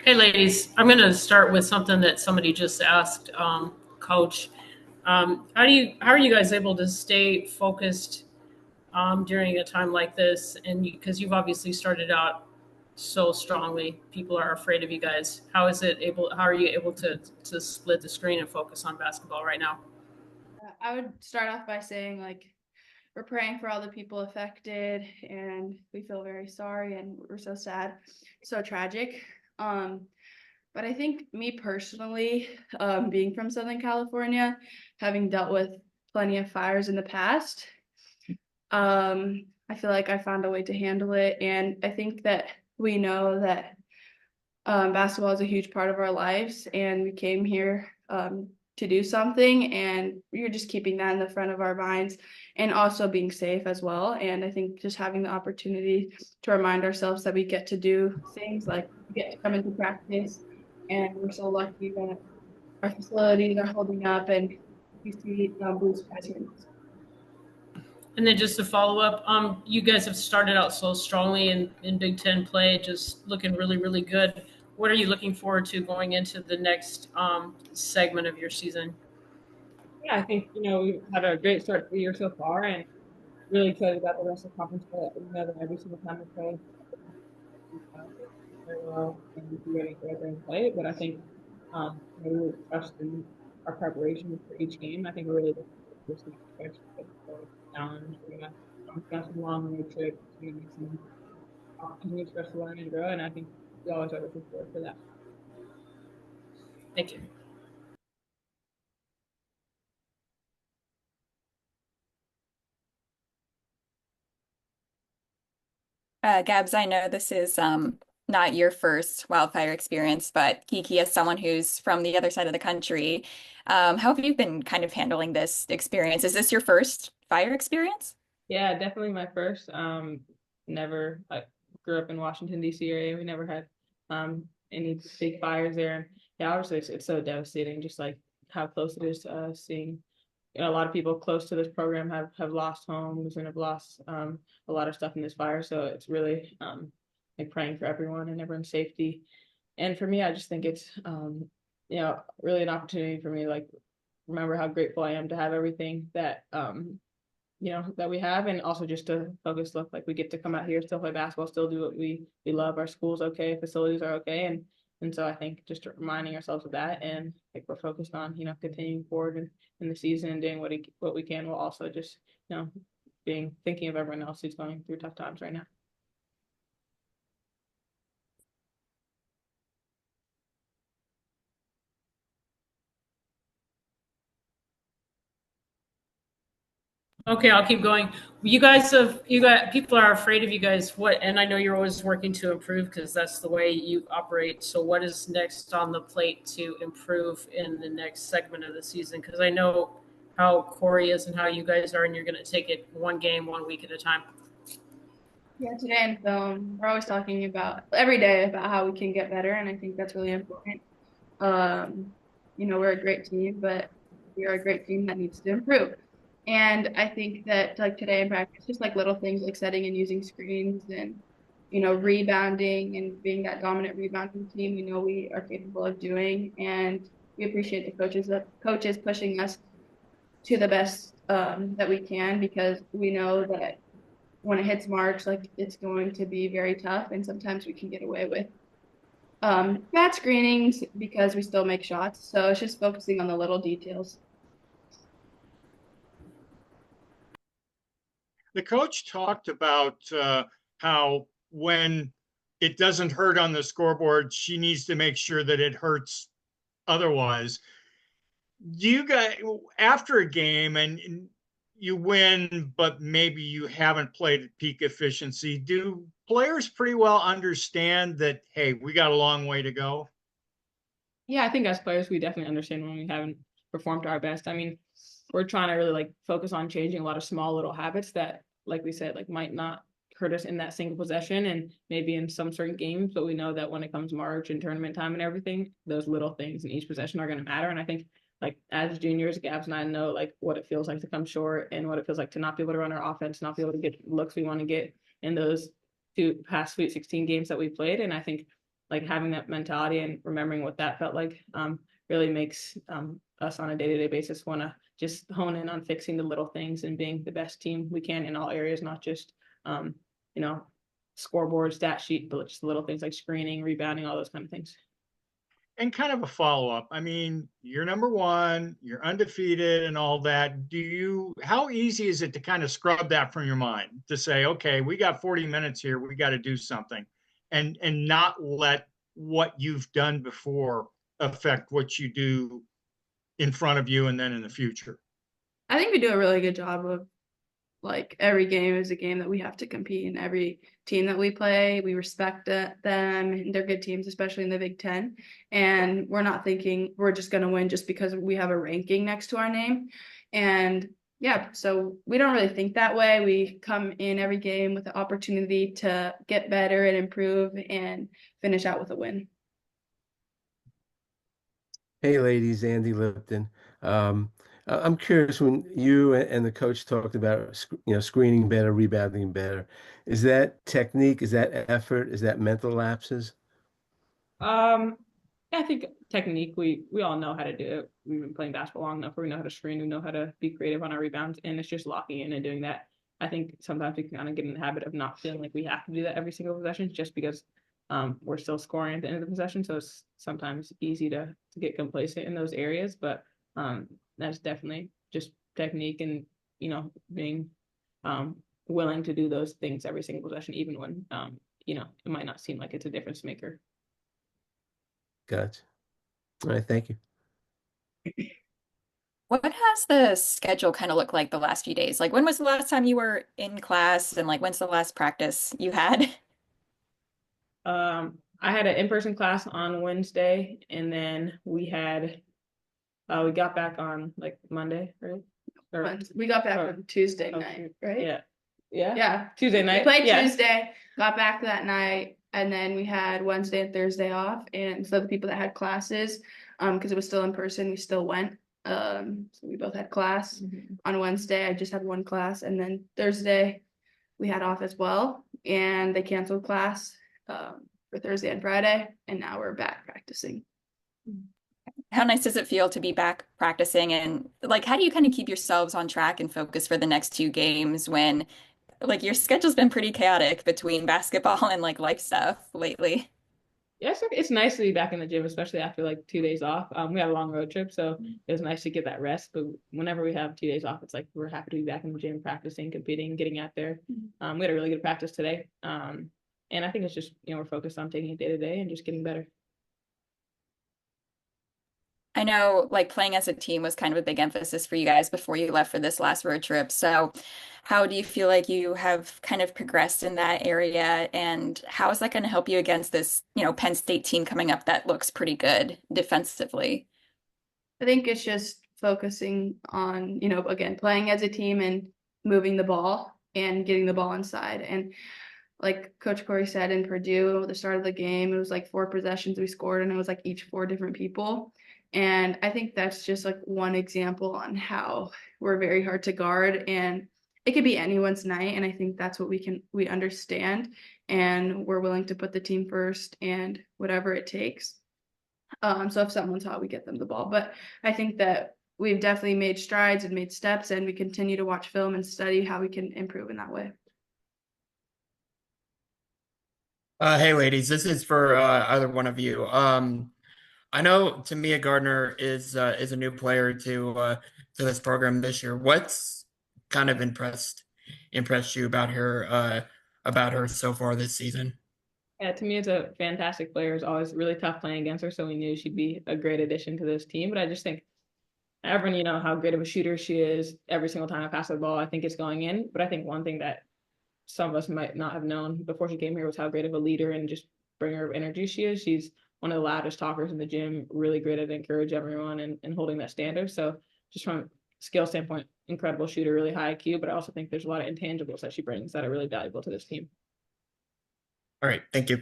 Hey, ladies, I'm going to start with something that somebody just asked, Coach. How are you guys able to stay focused during a time like this? And because you've obviously started out so strongly, people are afraid of you guys. How are you able to split the screen and focus on basketball right now? I would start off by saying, we're praying for all the people affected, and we feel very sorry, and we're so sad, so tragic. Um, but I think me personally, being from Southern California, having dealt with plenty of fires in the past, I feel like I found a way to handle it. And I think that we know that basketball is a huge part of our lives, and we came here to do something, and we're just keeping that in the front of our minds and also being safe as well. And I think just having the opportunity to remind ourselves that we get to do things like we get to come into practice, and we're so lucky that our facilities are holding up and we see blue skies here. And then just to follow up, you guys have started out so strongly in Big Ten play, just looking really, really good. What are you looking forward to going into the next segment of your season? Yeah, I think, we've had a great start to the year so far and really excited about the rest of the conference play. We know that every single time we play, we very well and we'll be ready for every play. But I think we really trust in our preparation for each game. I think we're really looking forward to this next stretch of the challenge. We've got some long road trips, we're gonna be some opportunities for us to learn and grow, and I think we always are looking forward to that. Thank you. Gabs, I know this is not your first wildfire experience, but Kiki, as someone who's from the other side of the country, how have you been kind of handling this experience? Is this your first fire experience? Yeah, definitely my first. Never like grew up in Washington D.C. area. We never had any big fires there. And yeah, obviously it's so devastating, just like how close it is to us. Seeing a lot of people close to this program have lost homes and have lost a lot of stuff in this fire. So it's really like praying for everyone and everyone's safety. And for me, I just think it's really an opportunity for me to like remember how grateful I am to have everything that that we have, and also just to focus, look, like we get to come out here, still play basketball, still do what we love. Our school's okay, facilities are okay, and so I think just reminding ourselves of that, and like we're focused on continuing forward in the season and doing what we can, while also just being thinking of everyone else who's going through tough times right now. Okay, I'll keep going. You got people are afraid of you guys. What, and I know you're always working to improve because that's the way you operate. So, what is next on the plate to improve in the next segment of the season? Because I know how Corey is and how you guys are, and you're going to take it one game, 1 week at a time. Yeah, today in film, we're always talking about every day about how we can get better, and I think that's really important. Um, we're a great team, but we are a great team that needs to improve. And I think that like today in practice, just like little things like setting and using screens and rebounding and being that dominant rebounding team, we are capable of doing. And we appreciate the coaches pushing us to the best that we can, because we know that when it hits March, like it's going to be very tough, and sometimes we can get away with bad screenings because we still make shots. So it's just focusing on the little details. The coach talked about how when it doesn't hurt on the scoreboard, she needs to make sure that it hurts otherwise. Do you guys, after a game and you win, but maybe you haven't played at peak efficiency, do players pretty well understand that, hey, we got a long way to go? Yeah, I think as players, we definitely understand when we haven't performed our best. I mean, we're trying to really like focus on changing a lot of small little habits that, like we said, like might not hurt us in that single possession and maybe in some certain games, but we know that when it comes March and tournament time and everything, those little things in each possession are going to matter. And I think like as juniors, Gabs and I know like what it feels like to come short and what it feels like to not be able to run our offense, not be able to get looks we want to get in those two past Sweet 16 games that we played. And I think like having that mentality and remembering what that felt like really makes us on a day-to-day basis want to just hone in on fixing the little things and being the best team we can in all areas, not just you know, scoreboard, stat sheet, but just little things like screening, rebounding, all those kind of things. And kind of a follow-up. I mean, you're number one, you're undefeated and all that. How easy is it to kind of scrub that from your mind to say, okay, we got 40 minutes here, we got to do something, and not let what you've done before affect what you do in front of you and then in the future? I think we do a really good job of, like, every game is a game that we have to compete in. Every team that we play, we respect them, and they're good teams, especially in the Big Ten. And we're not thinking we're just going to win just because we have a ranking next to our name. And yeah, so we don't really think that way. We come in every game with the opportunity to get better and improve and finish out with a win. Hey, ladies, Andy Lipton. I'm curious, when you and the coach talked about, screening better, rebounding better, is that technique? Is that effort? Is that mental lapses? I think technique, we all know how to do it. We've been playing basketball long enough where we know how to screen, we know how to be creative on our rebounds, and it's just locking in and doing that. I think sometimes we can kind of get in the habit of not feeling like we have to do that every single possession just because we're still scoring at the end of the possession. So it's sometimes easy to get complacent in those areas, but that's definitely just technique and, being willing to do those things every single possession, even when, it might not seem like it's a difference maker. Gotcha. All right, thank you. What has the schedule kind of looked like the last few days? Like, when was the last time you were in class, and like, when's the last practice you had? I had an in-person class on Wednesday, and then we got back on like Monday, right? We got back on Tuesday night, right? Yeah. Yeah. Yeah. Tuesday night. We played yeah. Tuesday, got back that night, and then we had Wednesday and Thursday off. And so the people that had classes, because it was still in person, we still went. So we both had class on Wednesday. I just had one class, and then Thursday we had off as well. And they canceled class for Thursday and Friday, and now we're back practicing. How nice does it feel to be back practicing? And like, how do you kind of keep yourselves on track and focus for the next two games when like your schedule's been pretty chaotic between basketball and like life stuff lately? Yeah, it's nice to be back in the gym, especially after like 2 days off. We had a long road trip, so it was nice to get that rest. But whenever we have 2 days off, it's like we're happy to be back in the gym, practicing, competing, getting out there. We had a really good practice today. And I think it's just, we're focused on taking it day to day and just getting better. I know like playing as a team was kind of a big emphasis for you guys before you left for this last road trip. So how do you feel like you have kind of progressed in that area, and how is that going to help you against this, Penn State team coming up that looks pretty good defensively? I think it's just focusing on, again, playing as a team and moving the ball and getting the ball inside. And like Coach Corey said, in Purdue, at the start of the game, it was like 4 possessions we scored, and it was like each 4 different people. And I think that's just like one example on how we're very hard to guard, and it could be anyone's night. And I think that's what we understand, and we're willing to put the team first and whatever it takes. So if someone's hot, we get them the ball. But I think that we've definitely made strides and made steps, and we continue to watch film and study how we can improve in that way. Hey ladies, this is for either one of you. I know Tamia Gardner is a new player to this program this year. What's kind of impressed you about her so far this season? Yeah, to me, it's a fantastic player. It's always really tough playing against her, so we knew she'd be a great addition to this team. But I just think everyone, how great of a shooter she is. Every single time I pass the ball, I think it's going in. But I think one thing that some of us might not have known before she came here was how great of a leader and just bringer of energy she is. She's one of the loudest talkers in the gym, really great at encourage everyone and holding that standard. So just from a skill standpoint, incredible shooter, really high IQ, but I also think there's a lot of intangibles that she brings that are really valuable to this team. All right, thank you.